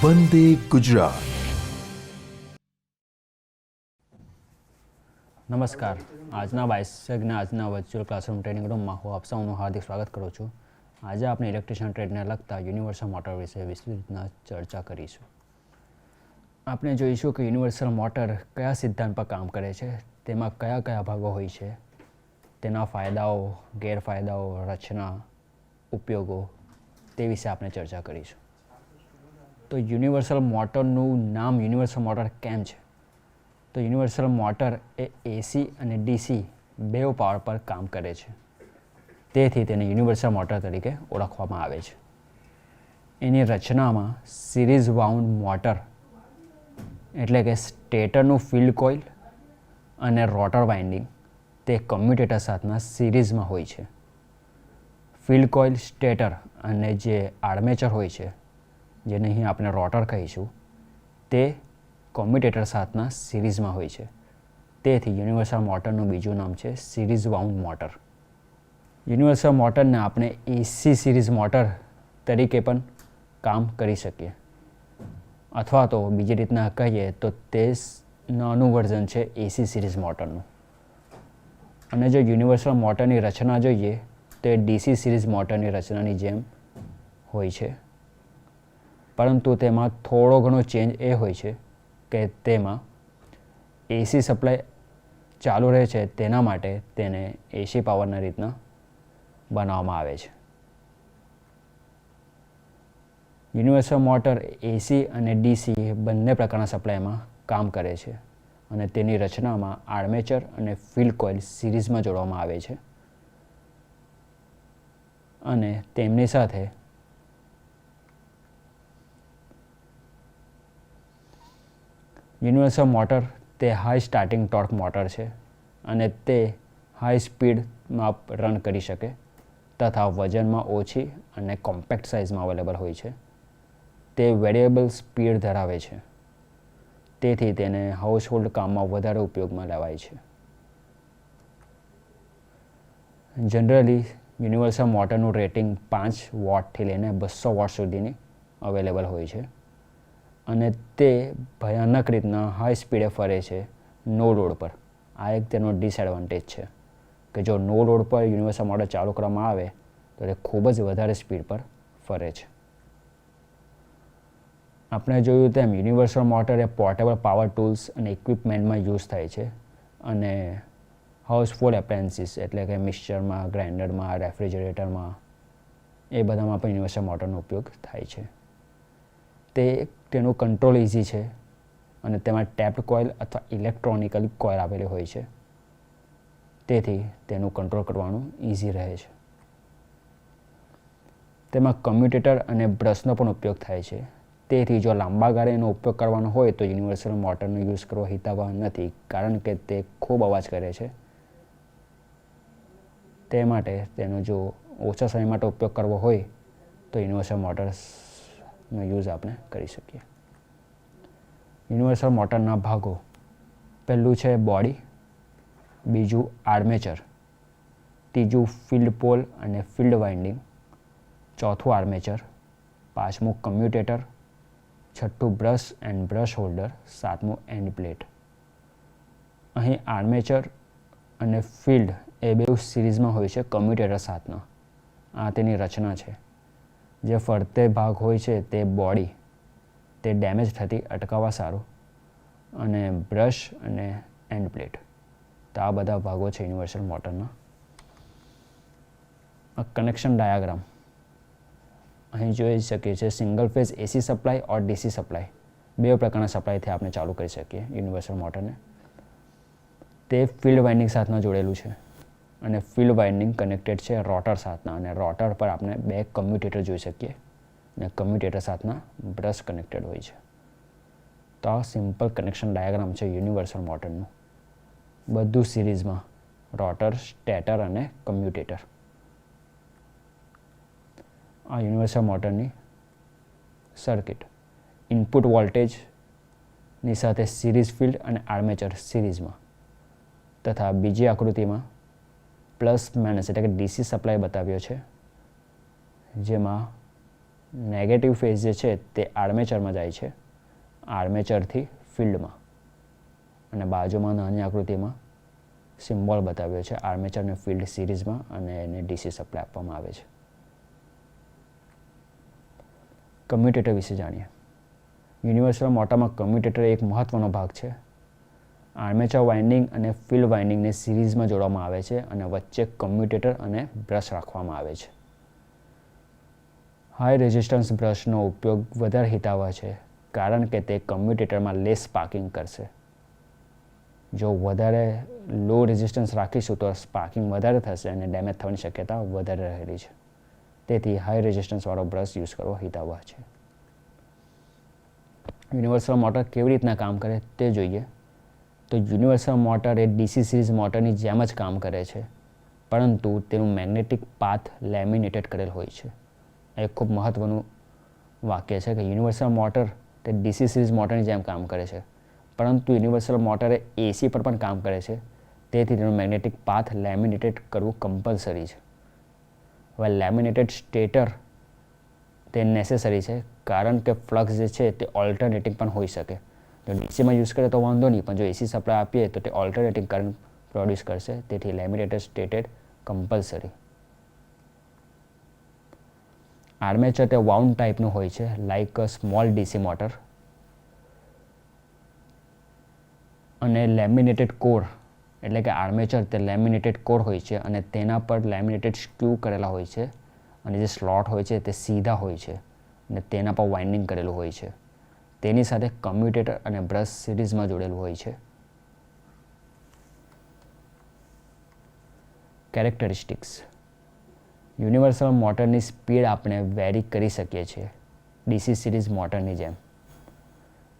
વંદે ગુજરાત. નમસ્કાર. આજના બાયસેગના આજના વર્ચ્યુઅલ ક્લાસરૂમ ટ્રેનિંગ રૂમમાં હું આપ સૌનું હાર્દિક સ્વાગત કરું છું. આજે આપણે ઇલેક્ટ્રિશિયન ટ્રેડને લગતા યુનિવર્સલ મોટર વિશે વિસ્તૃત રીતના ચર્ચા કરીશું. આપણે જોઈશું કે યુનિવર્સલ મોટર કયા સિદ્ધાંત પર કામ કરે છે, તેમાં કયા કયા ભાગો હોય છે, તેના ફાયદાઓ, ગેરફાયદાઓ, રચના, ઉપયોગો તે વિશે આપણે ચર્ચા કરીશું. તો યુનિવર્સલ મોટરનું નામ યુનિવર્સલ મોટર કેમ છે? તો યુનિવર્સલ મોટર એ એસી અને ડીસી બેવ પાવર પર કામ કરે છે, તેથી તેને યુનિવર્સલ મોટર તરીકે ઓળખવામાં આવે છે. એની રચનામાં સિરીઝ વાઉન્ડ મોટર એટલે કે સ્ટેટરનું ફિલ્ડ કોઇલ અને રોટર વાઇન્ડિંગ તે કમ્યુટેટર સાથેના સિરીઝમાં હોય છે. ફિલ્ડ કોઇલ, સ્ટેટર અને જે આર્મેચર હોય છે, જેને અહીં આપણે રોટર કહીશું, તે કમ્યુટેટર સાથેના સિરીઝમાં હોય છે. તેથી યુનિવર્સલ મોટરનું બીજું નામ છે સિરીઝ વાઉન્ડ મોટર. યુનિવર્સલ મોટરને આપણે એસી સિરીઝ મોટર તરીકે પણ કામ કરી શકીએ, અથવા તો બીજી રીતના કહીએ તો તે નાનું વર્ઝન છે એસી સિરીઝ મોટરનું. અને જો યુનિવર્સલ મોટરની રચના જોઈએ તો એ ડીસી સિરીઝ મોટરની રચનાની જેમ હોય છે, પરંતુ તેમાં થોડો ઘણો ચેન્જ એ હોય છે કે તેમાં એસી સપ્લાય ચાલુ રહે છે, તેના માટે તેને એસી પાવરના રીતના બનાવવામાં આવે છે. યુનિવર્સલ મોટર એસી અને ડીસી બંને પ્રકારના સપ્લાયમાં કામ કરે છે અને તેની રચનામાં આર્મેચર અને ફિલ્ડ કોઇલ સિરીઝમાં જોડવામાં આવે છે અને તેમની સાથે યુનિવર્સલ મોટર તે હાઈ સ્ટાર્ટિંગ ટોર્ક મોટર છે અને તે હાઈ સ્પીડમાં રન કરી શકે તથા વજનમાં ઓછી અને કોમ્પેક્ટ સાઇઝમાં અવેલેબલ હોય છે. તે વેરિયેબલ સ્પીડ ધરાવે છે, તેથી તેને હાઉસહોલ્ડ કામમાં વધારે ઉપયોગમાં લેવાય છે. જનરલી યુનિવર્સલ મોટરનું રેટિંગ 5 વોટથી લઈને 200 વોટ સુધીની અવેલેબલ હોય છે અને તે ભયાનક રીતના હાઈ સ્પીડે ફરે છે નો લોડ પર. આ એક તેનો ડિસએડવાન્ટેજ છે કે જો નો લોડ પર યુનિવર્સલ મોટર ચાલુ કરવામાં આવે તો તે ખૂબ જ વધારે સ્પીડ પર ફરે છે. આપણે જોયું તેમ યુનિવર્સલ મોટર એ પોર્ટેબલ પાવર ટૂલ્સ અને ઇક્વિપમેન્ટમાં યુઝ થાય છે અને હાઉસહોલ્ડ એપ્લાયન્સીસ એટલે કે મિક્સચરમાં, ગ્રાઇન્ડરમાં, રેફ્રિજરેટરમાં એ બધામાં પણ યુનિવર્સલ મોટરનો ઉપયોગ થાય છે. તેનું કંટ્રોલ ઇઝી છે અને તેમાં ટેપ્ડ કોઇલ અથવા ઇલેક્ટ્રોનિકલ કોઇલ આવેલી હોય છે, તેથી તેનું કંટ્રોલ કરવાનું ઇઝી રહે છે. તેમાં કમ્યુટેટર અને બ્રશનો પણ ઉપયોગ થાય છે, તેથી જો લાંબા ગાળે એનો ઉપયોગ કરવાનો હોય તો યુનિવર્સલ મોટરનો યુઝ કરવો હિતાવહ નથી, કારણ કે તે ખૂબ અવાજ કરે છે. તે માટે તેનો જો ઓછા સમય માટે ઉપયોગ કરવો હોય તો યુનિવર્સલ મોટર્સનો યુઝ આપણે કરી શકીએ. યુનિવર્સલ મોટરના ભાગો: પહેલું છે બોડી, બીજું આર્મેચર, ત્રીજું ફિલ્ડ પોલ અને ફિલ્ડ વાઇન્ડિંગ, ચોથું આર્મેચર, પાંચમું કમ્યુટેટર, છઠ્ઠું બ્રશ એન્ડ બ્રશ હોલ્ડર, સાતમું એન્ડ પ્લેટ. અહીં આર્મેચર અને ફિલ્ડ એ બે સિરીઝમાં હોય છે કમ્યુટેટર સાથના. આ તેની રચના છે. જે ફરતે ભાગ હોય છે તે બોડી, તે ડેમેજ થતી અટકાવવા સારું, અને બ્રશ અને એન્ડ પ્લેટ. તો આ બધા ભાગો છે યુનિવર્સલ મોટરના. કનેક્શન ડાયાગ્રામ અહીં જોઈ શકીએ છીએ. સિંગલ ફેઝ એસી સપ્લાય ઓર ડીસી સપ્લાય, બે પ્રકારના સપ્લાયથી આપણે ચાલુ કરી શકીએ યુનિવર્સલ મોટરને. તે ફિલ્ડ વાઇન્ડિંગ સાથના જોડેલું છે અને ફિલ્ડ વાઇન્ડિંગ કનેક્ટેડ છે રોટર સાથના, અને રોટર પર આપણે બે કમ્યુટેટર જોઈ શકીએ અને કમ્યુટેટર સાથના બ્રશ કનેક્ટેડ હોય છે. તો આ સિમ્પલ કનેક્શન ડાયાગ્રામ છે યુનિવર્સલ મોટરનું. બધું સિરીઝમાં, રોટર, સ્ટેટર અને કમ્યુટેટર. આ યુનિવર્સલ મોટરની સર્કિટ. ઇનપુટ વોલ્ટેજની સાથે સિરીઝ ફિલ્ડ અને આર્મેચર સિરીઝમાં, તથા બીજી આકૃતિમાં પ્લસ માઇનસ એટલે કે ડીસી સપ્લાય બતાવ્યો છે, જેમાં નેગેટિવ ફેઝ જે છે તે આર્મેચરમાં જાય છે, આર્મેચરથી ફિલ્ડમાં. અને બાજુમાં નાની આકૃતિમાં સિમ્બોલ બતાવ્યો છે આર્મેચર અને ફિલ્ડ સિરીઝમાં, અને એને ડીસી સપ્લાય આપવામાં આવે છે. કમ્યુટેટર વિશે જાણીએ. યુનિવર્સલ મોટરમાં કમ્યુટેટર એક મહત્વનો ભાગ છે. આર્મેચર વાઇન્ડિંગ અને ફિલ્ડ વાઇન્ડિંગને સિરીઝમાં જોડવામાં આવે છે અને વચ્ચે કમ્યુટેટર અને બ્રશ રાખવામાં આવે છે. હાઈ રેઝિસ્ટન્સ બ્રશનો ઉપયોગ વધારે હિતાવહ છે કારણ કે તે કમ્યુટેટરમાં લેસ સ્પાર્કિંગ કરશે. જો વધારે લો રેઝિસ્ટન્સ રાખીશું તો સ્પાર્કિંગ વધારે થશે અને ડેમેજ થવાની શક્યતા વધારે રહેલી છે. તેથી હાઈ રેઝિસ્ટન્સવાળો બ્રશ યુઝ કરવો હિતાવહ છે. યુનિવર્સલ મોટર કેવી રીતના કામ કરે તે જોઈએ. તો યુનિવર્સલ મોટર એ ડીસી સિરીઝ મોટરની જેમ જ કામ કરે છે, પરંતુ તેનું મેગ્નેટિક પાથ લેમિનેટેડ કરેલ હોય છે. એક ખૂબ મહત્ત્વનું વાક્ય છે કે યુનિવર્સલ મોટર તે ડીસી સિરીઝ મોટરની જેમ કામ કરે છે, પરંતુ યુનિવર્સલ મોટર એ એસી પર પણ કામ કરે છે, તેથી તેનું મેગ્નેટિક પાથ લેમિનેટેડ કરવું કમ્પલસરી છે. હવે લેમિનેટેડ સ્ટેટર તે નેસેસરી છે કારણ કે ફ્લક્સ જે છે તે ઓલ્ટરનેટિંગ પણ હોઈ શકે. જો ડીસીમાં યુઝ કરે તો વાંધો નહીં, પણ જો એસી સપ્લાય આપીએ તો તે ઓલ્ટરનેટિંગ કરંટ પ્રોડ્યુસ કરશે, તેથી લેમિનેટેડ સ્ટેટેડ કમ્પલસરી. આર્મેચર તે વાઉન્ડ ટાઈપનું હોય છે, like a small DC motor. અને લેમિનેટેડ કોર એટલે કે આર્મેચર તે લેમિનેટેડ કોર હોય છે અને તેના પર લેમિનેટેડ સ્ક્યુ કરેલા હોય છે, અને જે સ્લોટ હોય છે તે સીધા હોય છે અને તેના પર વાઇન્ડિંગ કરેલું હોય છે. તેની સાથે કમ્યુટેટર અને બ્રશ સિરીઝમાં જોડેલું હોય છે. કેરેક્ટરિસ્ટિક્સ. યુનિવર્સલ મોટરની સ્પીડ આપણે વેરી કરી શકીએ છીએ ડીસી સિરીઝ મોટરની જેમ.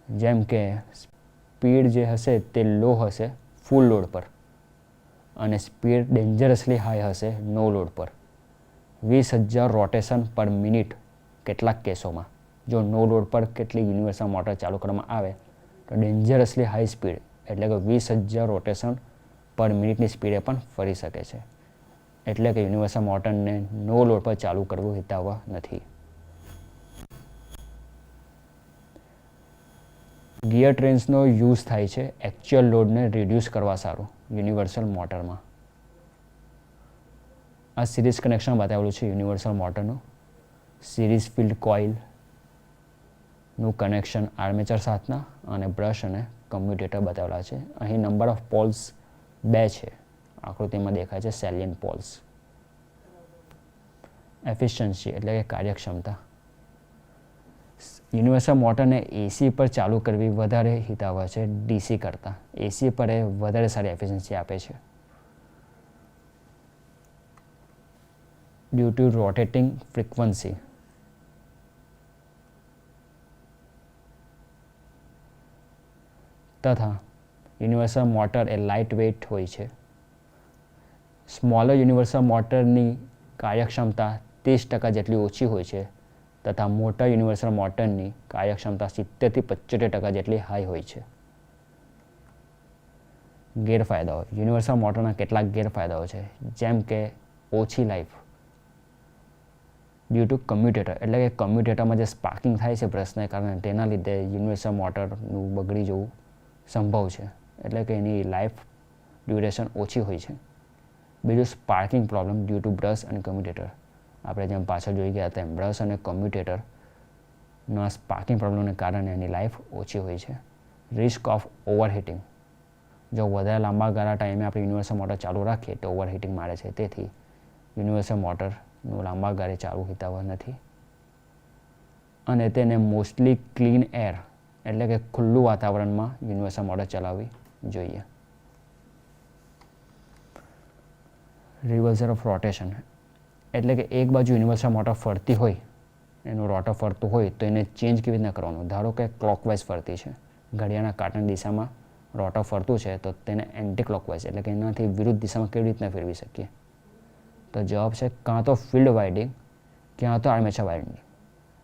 જેમ કે સ્પીડ જે હશે તે લો હશે ફૂલ લોડ પર, અને સ્પીડ ડેન્જરસલી હાઈ હશે નો લોડ પર. 20,000 રોટેશન પર મિનિટ કેટલાક કેસોમાં. જો નો લોડ પર કેટલી યુનિવર્સલ મોટર ચાલુ કરવામાં આવે તો ડેન્જરસલી હાઈ સ્પીડ એટલે કે 20,000 રોટેશન પર મિનિટની સ્પીડે પણ ફરી શકે છે. એટલે કે યુનિવર્સલ મોટરને નો લોડ પર ચાલુ કરવું હિતાવહ નથી. ગિયર ટ્રેન્સનો યુઝ થાય છે એકચ્યુઅલ લોડને રિડ્યુસ કરવા સારું યુનિવર્સલ મોટરમાં. આ સિરીઝ કનેક્શન બતાવેલું છે યુનિવર્સલ મોટરનું. સિરીઝ ફિલ્ડ કોઇલનું કનેક્શન આર્મેચર સાથના અને બ્રશ અને કમ્યુટેટર બતાવેલા છે. અહીં નંબર ઓફ પોલ્સ 2 છે. આકૃતિમાં દેખાય છે સેલિયન્ટ પોલ્સ. એફિશિયન્સી એટલે કે કાર્યક્ષમતા. યુનિવર્સલ મોટરને એસી પર ચાલુ કરવી વધારે હિતાવહ છે ડીસી કરતાં. એસી પર એ વધારે સારી એફિશિયન્સી આપે છે. Due to rotating frequency. તથા યુનિવર્સલ મોટર એ લાઇટ વેઇટ હોય છે. સ્મોલર યુનિવર્સલ મોટરની કાર્યક્ષમતા 30% જેટલી ઓછી હોય છે, તથા મોટા યુનિવર્સલ મોટરની કાર્યક્ષમતા 70 થી 75% જેટલી હાઈ હોય છે. ગેરફાયદાઓ. યુનિવર્સલ મોટરના કેટલાક ગેરફાયદાઓ છે, જેમ કે ઓછી લાઈફ ડ્યુ ટુ કમ્યુટેટર એટલે કે કમ્યુટેટરમાં જે સ્પાર્કિંગ થાય છે બ્રશને કારણે, તેના લીધે યુનિવર્સલ મોટરનું બગડી જવું સંભવ છે. એટલે કે એની લાઈફ ડ્યુરેશન ઓછી હોય છે. બીજું સ્પાર્કિંગ પ્રોબ્લેમ ડ્યુ ટુ બ્રશ અને કમ્યુટેટર. આપણે જેમ પાછળ જોઈ ગયા તેમ બ્રશ અને કમ્યુટેટરના સ્પાર્કિંગ પ્રોબ્લેમને કારણે એની લાઈફ ઓછી હોય છે. Risk of overheating. જો વધારે લાંબા ગાળા ટાઈમે આપણે યુનિવર્સલ મોટર ચાલુ રાખીએ તો ઓવરહીટિંગ મારે છે, તેથી યુનિવર્સલ મોટરનું લાંબા ગાળે ચાલુ હિતાવહ નથી. અને તેને મોસ્ટલી ક્લીન એર એટલે કે ખુલ્લું વાતાવરણમાં યુનિવર્સલ મોટર ચલાવવી જોઈએ. રિવર્સલ ઓફ રોટેશન એટલે કે એક બાજુ યુનિવર્સલ મોટર ફરતી હોય, એનું રોટર ફરતું હોય તો એને ચેન્જ કેવી રીતના કરવાનું. ધારો કે ક્લોકવાઇઝ ફરતી છે, ઘડિયાળના કાંટાની દિશામાં રોટર ફરતું છે, તો તેને એન્ટી ક્લોકવાઇઝ એટલે કે એનાથી વિરુદ્ધ દિશામાં કેવી રીતના ફેરવી શકીએ. તો જવાબ છે કાં તો ફિલ્ડ વાઇન્ડિંગ, ક્યાં તો આર્મેચર વાઇન્ડિંગ.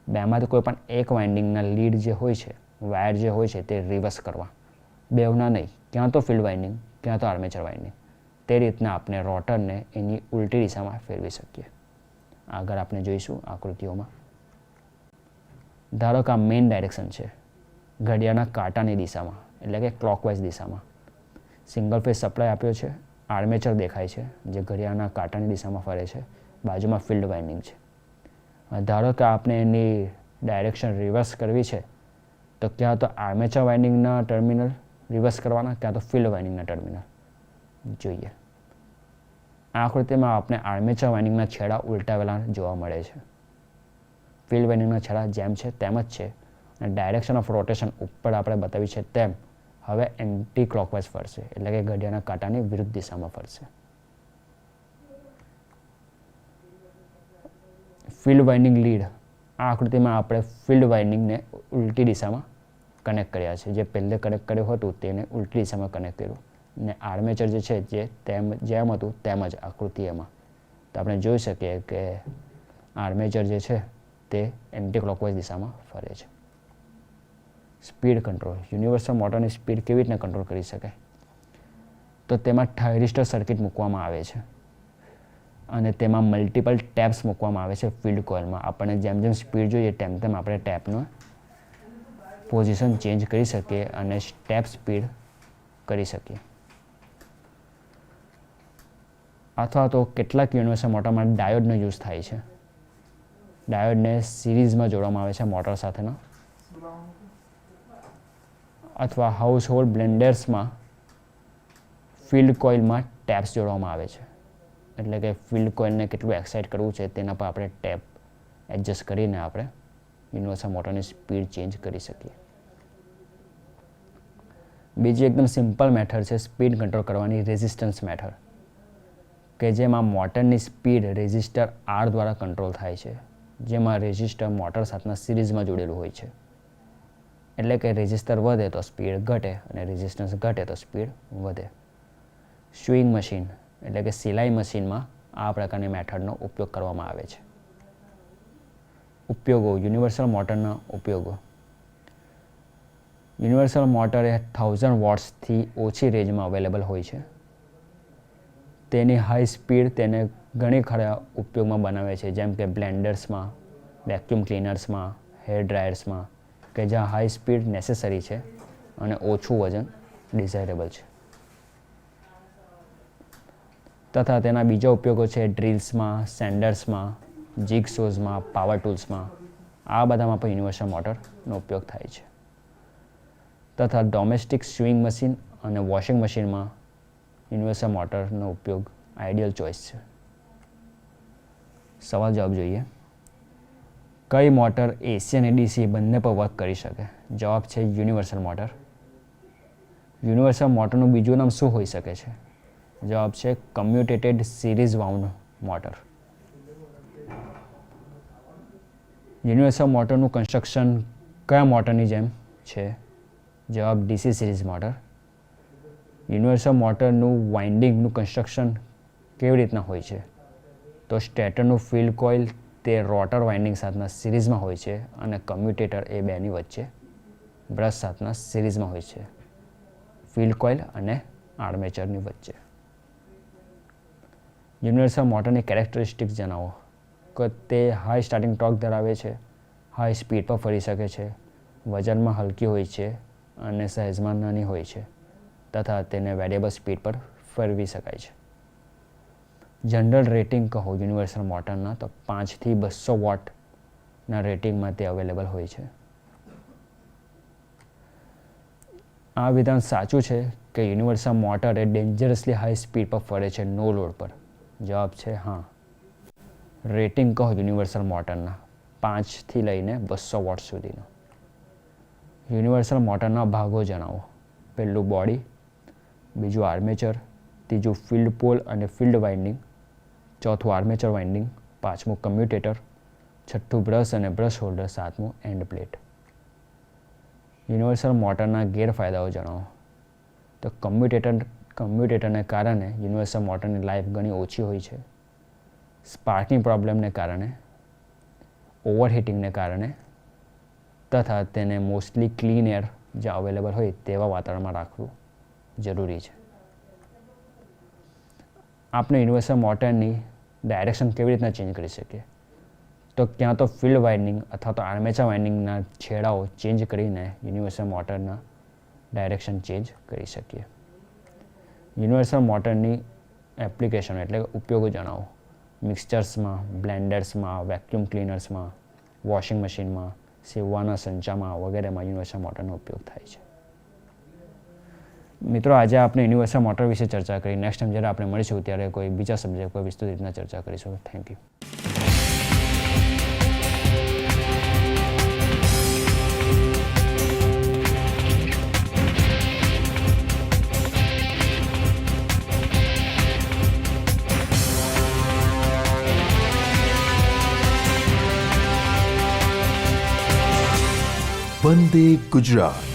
બેમાંથી કોઈ પણ એક વાઇન્ડિંગના લીડ જે હોય છે, વાયર જે હોય છે તે રિવર્સ કરવા. બેવના નહીં, ક્યાં તો ફિલ્ડ વાઇન્ડિંગ, ક્યાં તો આર્મેચર વાઇન્ડિંગ. તે રીતના આપણે રોટરને એની ઉલટી દિશામાં ફેરવી શકીએ. આગળ આપણે જોઈશું આકૃતિઓમાં. ધારો કે આ મેઇન ડાયરેક્શન છે, ઘડિયાળના કાંટાની દિશામાં, એટલે કે ક્લોકવાઇઝ દિશામાં સિંગલ ફેઝ સપ્લાય આપ્યો છે. આર્મેચર દેખાય છે જે ઘડિયાળના કાંટાની દિશામાં ફરે છે. બાજુમાં ફિલ્ડ વાઇન્ડિંગ છે. ધારો કે આપણે એની ડાયરેક્શન રિવર્સ કરવી છે તો ક્યાં તો આર્મેચર વાઇન્ડિંગના ટર્મિનલ રિવર્સ કરવાના, ક્યાં તો ફિલ્ડ વાઇન્ડિંગના ટર્મિનલ. જોઈએ આ આકૃતિમાં આપણે આર્મેચર વાઇન્ડિંગના છેડા ઉલટાવેલા જોવા મળે છે. ફિલ્ડ વાઇન્ડિંગના છેડા જેમ છે તેમ જ છે અને ડાયરેક્શન ઓફ રોટેશન ઉપર આપણે બતાવ્યું છે તેમ હવે એન્ટી ક્લોકવાઇઝ ફરશે, એટલે કે ઘડિયાળના કાંટાની વિરુદ્ધ દિશામાં ફરશે. ફિલ્ડ વાઇન્ડિંગ લીડ, આ આકૃતિમાં આપણે ફિલ્ડ વાઇન્ડિંગને ઉલટી દિશામાં કનેક્ટ કર્યા છે. જે પહેલે કનેક્ટ કર્યું હતું તેને ઉલટી દિશામાં કનેક્ટ કર્યું ને આર્મેચર જે છે જે જેમ હતું તેમ જ આકૃતિ એમાં. તો આપણે જોઈ શકીએ કે આર્મેચર જે છે તે એન્ટી ક્લોકવાઇઝ દિશામાં ફરે છે. સ્પીડ કંટ્રોલ, યુનિવર્સલ મોટરની સ્પીડ કેવી રીતના કંટ્રોલ કરી શકાય? તો તેમાં થાઇરિસ્ટર સર્કિટ મૂકવામાં આવે છે અને તેમાં મલ્ટિપલ ટેપ્સ મૂકવામાં આવે છે. ફિલ્ડ કોઇલમાં આપણને જેમ જેમ સ્પીડ જોઈએ તેમ તેમ આપણે ટેપનો પોઝિશન ચેન્જ કરી શકીએ અને સ્ટેપ સ્પીડ કરી શકીએ. અથવા તો કેટલાક યુનિવર્સલ મોટરમાં ડાયોડનો યુઝ થાય છે. ડાયોડને સિરીઝમાં જોડવામાં આવે છે મોટર સાથેનો. અથવા હાઉસ હોલ્ડ બ્લેન્ડર્સમાં ફિલ્ડ કોઇલમાં ટેપ્સ જોડવામાં આવે છે, એટલે કે ફિલ્ડ કોઇલને કેટલું એક્સાઇટ કરવું છે તેના પર આપણે ટેપ એડજસ્ટ કરીને આપણે યુનિવર્સલ મોટરની સ્પીડ ચેન્જ કરી શકીએ. બીજી એકદમ સિમ્પલ મેથડ છે સ્પીડ કંટ્રોલ કરવાની, રેઝિસ્ટન્સ મેથડ, કે જેમાં મોટરની સ્પીડ રેઝિસ્ટર R દ્વારા કંટ્રોલ થાય છે, જેમાં રેઝિસ્ટર મોટર સાથેના સિરીઝમાં જોડેલું હોય છે. એટલે કે રેઝિસ્ટર વધે તો સ્પીડ ઘટે અને રેઝિસ્ટન્સ ઘટે તો સ્પીડ વધે. સ્વિંગ મશીન એટલે કે સિલાઈ મશીનમાં આ પ્રકારની મેથડનો ઉપયોગ કરવામાં આવે છે. ઉપયોગો, યુનિવર્સલ મોટરના ઉપયોગો. યુનિવર્સલ મોટર એ 1000 વોટ્સથી ઓછી રેન્જમાં અવેલેબલ હોય છે. તેની હાઈ સ્પીડ તેને ઘણી ખરા ઉપયોગમાં બનાવે છે, જેમ કે બ્લેન્ડર્સમાં, વેક્યુમ ક્લીનર્સમાં, હેર ડ્રાયર્સમાં, કે જ્યાં હાઈ સ્પીડ નેસેસરી છે અને ઓછું વજન ડિઝાયરેબલ છે. તથા તેના બીજા ઉપયોગો છે ડ્રિલ્સમાં, સેન્ડર્સમાં, જીગસોઝમાં, પાવર ટૂલ્સમાં. આ બધામાં પણ યુનિવર્સલ મોટરનો ઉપયોગ થાય છે. તથા ડોમેસ્ટિક સ્વિંગ મશીન અને વોશિંગ મશીનમાં યુનિવર્સલ મોટરનો ઉપયોગ આઈડિયલ ચોઇસ છે. સવાલ જવાબ જોઈએ. કઈ મોટર AC અને DC બંને પર વર્ક કરી શકે? જવાબ છે યુનિવર્સલ મોટર. યુનિવર્સલ મોટરનું બીજું નામ શું હોઈ શકે છે? જવાબ છે commutated series wound motor. Universal મોટરનું કન્સ્ટ્રક્શન કયા મોટરની જેમ છે? જવાબ DC સિરીઝ મોટર. યુનિવર્સલ મોટરનું વાઇન્ડિંગનું કન્સ્ટ્રક્શન કેવી રીતના હોય છે? તો સ્ટેટરનું ફિલ્ડ કોઇલ તે રોટર વાઇન્ડિંગ સાથેના સિરીઝમાં હોય છે અને કમ્યુટેટર એ બેની વચ્ચે બ્રશ સાથેના સિરીઝમાં હોય છે, ફિલ્ડ કોઇલ અને આર્મેચરની વચ્ચે. યુનિવર્સલ મોટરની કેરેક્ટરિસ્ટિક્સ જણાવો. કે તે હાઈ સ્ટાર્ટિંગ ટોર્ક ધરાવે છે, હાઈ સ્પીડ પર ફરી શકે છે, વજનમાં હલકી હોય છે અને સાઇઝમાં નાની હોય છે તથા તેને વેરિયેબલ સ્પીડ પર ફેરવી શકાય છે. જનરલ રેટિંગ કહો યુનિવર્સલ મોટરના, તો 5 થી 200 વોટના રેટિંગમાં તે અવેલેબલ હોય છે. આ વિધાન સાચું છે કે યુનિવર્સલ મોટર એ ડેન્જરસલી હાઈ સ્પીડ પર ફરે છે નો લોડ પર? જવાબ છે હા. રેટિંગ કહો યુનિવર્સલ મોટરના 5 થી લઈને 200 વોટ સુધીનો. યુનિવર્સલ મોટરના ભાગો જણાવો. પહેલું બોડી, બીજું આર્મેચર, ત્રીજું ફિલ્ડ પોલ અને ફિલ્ડ વાઇન્ડિંગ, ચોથું આર્મેચર વાઇન્ડિંગ, પાંચમું કમ્યુટેટર, છઠ્ઠું બ્રશ અને બ્રશ હોલ્ડર, સાતમું એન્ડ પ્લેટ. યુનિવર્સલ મોટરના ગેરફાયદાઓ જણાવો. તો કમ્યુટેટરને કારણે યુનિવર્સલ મોટરની લાઈફ ઘણી ઓછી હોય છે. સ્પાર્કિંગ પ્રોબ્લેમને કારણે, ઓવરહીટિંગને કારણે તથા તેને મોસ્ટલી ક્લીન એર જે અવેલેબલ હોય તેવા વાતાવરણમાં રાખવું જરૂરી છે. આપણે યુનિવર્સલ મોટરની ડાયરેક્શન કેવી રીતના ચેન્જ કરી શકીએ? તો ક્યાં તો ફિલ્ડ વાઇન્ડિંગ અથવા તો આર્મેચર વાઇન્ડિંગના છેડાઓ ચેન્જ કરીને યુનિવર્સલ મોટરના ડાયરેક્શન ચેન્જ કરી શકીએ. યુનિવર્સલ મોટરની એપ્લિકેશન એટલે કે ઉપયોગો જણાવો. મિક્સચર્સમાં, બ્લેન્ડર્સમાં, વેક્યુમ ક્લીનર્સમાં, વોશિંગ મશીનમાં, સીવવાના સંચામાં વગેરેમાં યુનિવર્સલ મોટરનો ઉપયોગ થાય છે. મિત્રો, આજે આપણે યુનિવર્સલ મોટર વિશે ચર્ચા કરી. નેક્સ્ટ ટાઈમ જ્યારે આપણે મળીશું ત્યારે કોઈ બીજા સબ્જેક્ટ કોઈ વિસ્તૃત રીતના ચર્ચા કરીશું. Thank you. વંદે ગુજરાત.